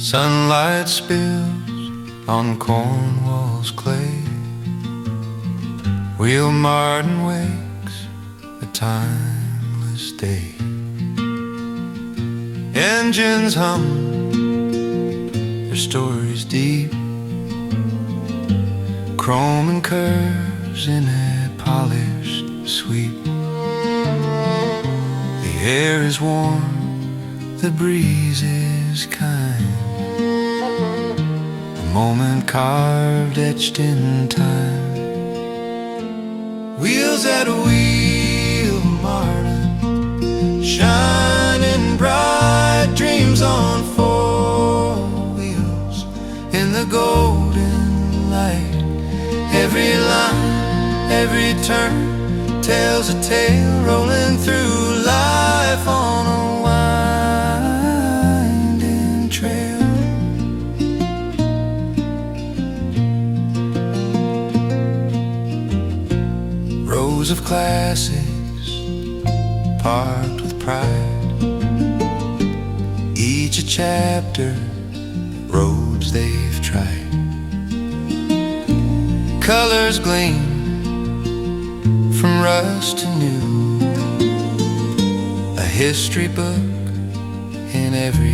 Sunlight spills on Cornwall's clay. Wheal Martyn wakes a timeless day. Engines hum, their stories deep. Chrome and curves in a polished sweep. The air is warm, the breeze is kind. A moment carved, etched in time. Wheels at Wheal, Martyn, shining bright. Dreams on four wheels in the golden light. Every line, every turn tells a tale, rolling through life on a winding trail. Rows of classics parked with pride, each a chapter, roads they've tried. Colors gleam from rust to new, a history book in every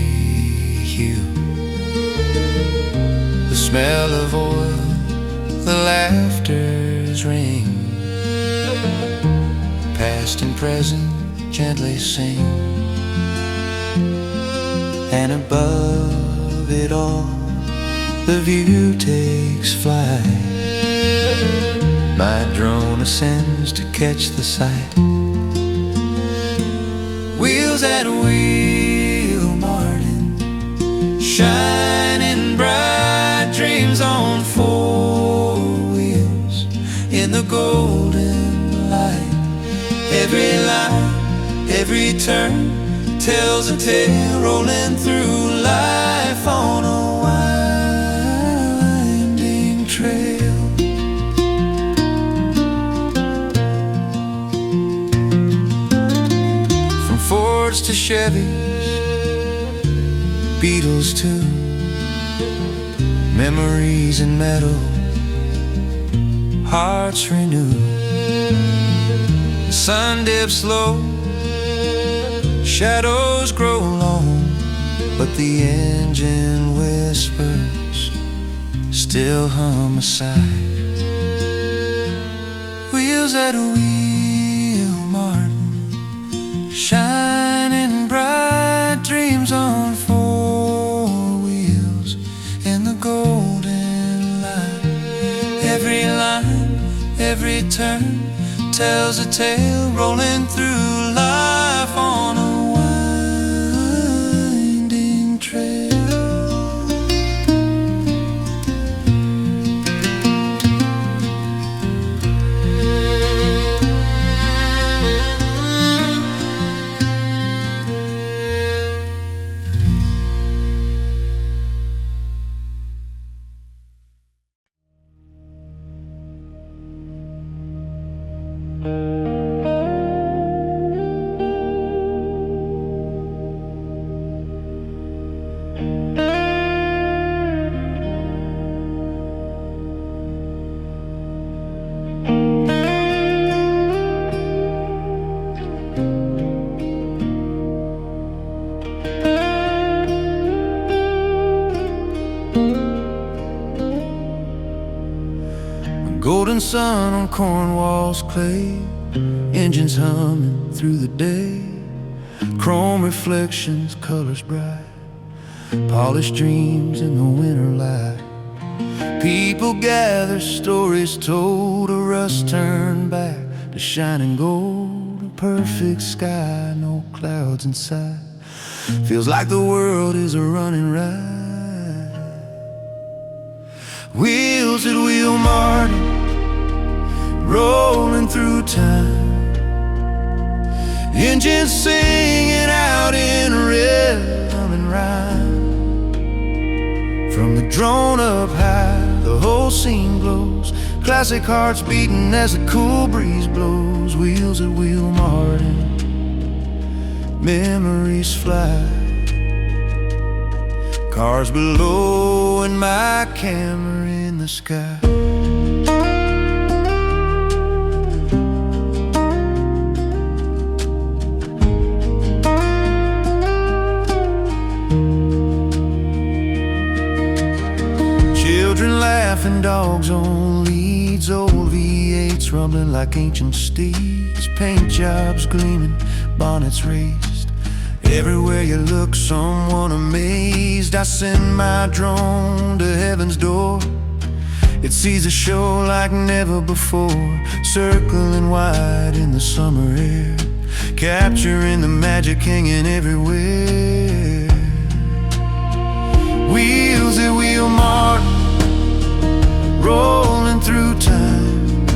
hue. The smell of oil, the laughter's ring, past and present gently sing. And above it all, the view takes flight. My drone ascends to catch the sight. Wheels at Wheal, Martyn, shining bright. Dreams on four wheels in the golden light. Every line, every turn tells a tale, rolling through life on a winding trail. Fords to Chevys, Beatles too, memories in metal, hearts renewed. The sun dips low, shadows grow long, but the engine whispers still hum aside. Wheels at Wheal, Martyn, shining bright. Dreams on four wheels in the golden light. Every line, every turn tells a tale, rolling through life on a winding trail. Golden sun on Cornwall's clay, engines humming through the day. Chrome reflections, colors bright, polished dreams in the winter light. People gather, stories told, a rust turned back to shining gold. A perfect sky, no clouds in sight. Feels like the world is running right. Wheels at Wheal, Martyn, rolling through time. Engines singing out in rhythm and rhyme. From the drone up high, the whole scene glows. Classic hearts beating as the cool breeze blows. Wheels at Wheal, Martyn, memories fly. Cars below and my camera in the sky. Children laughing, dogs on leads, old V8s rumbling like ancient steeds, paint jobs gleaming, bonnets raised. Everywhere you look, someone amazed. I send my drone to heaven's door. It sees a show like never before, circling wide in the summer air, capturing the magic hanging everywhere. Wheels at Wheal, Martyn, rolling through time,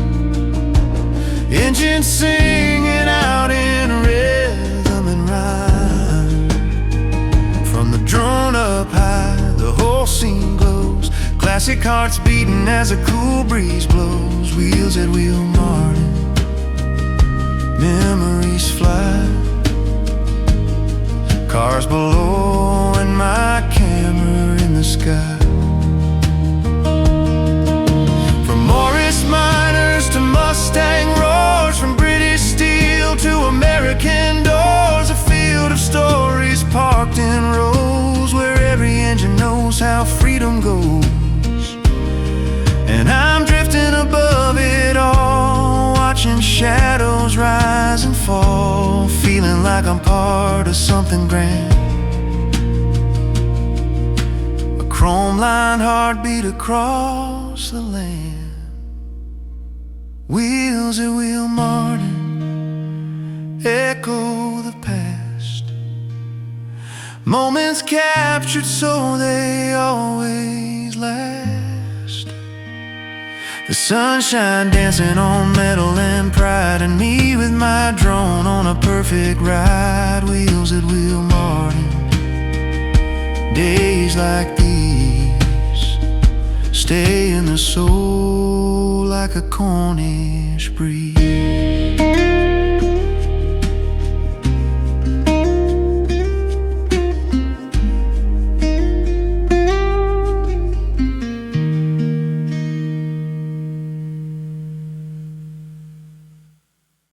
engines singing out in rhythm and rhyme. From the drone up high, the whole scene glows, classic hearts beating as a cool breeze blows. Wheels at Wheal, Martyn, memories fly. Cars below and my camera in the sky. To Mustang roars, from British steel to American doors, a field of stories parked in rows, where every engine knows how freedom goes. And I'm drifting above it all, watching shadows rise and fall, feeling like I'm part of something grand. A chrome-lined heartbeat across the land. Wheels at Wheal, Martyn, echo the past, moments captured so they always last. The sunshine dancing on metal and pride, and me with my drone on a perfect ride. Wheels at Wheal, Martyn, days like these stay in the soul like a Cornish breeze.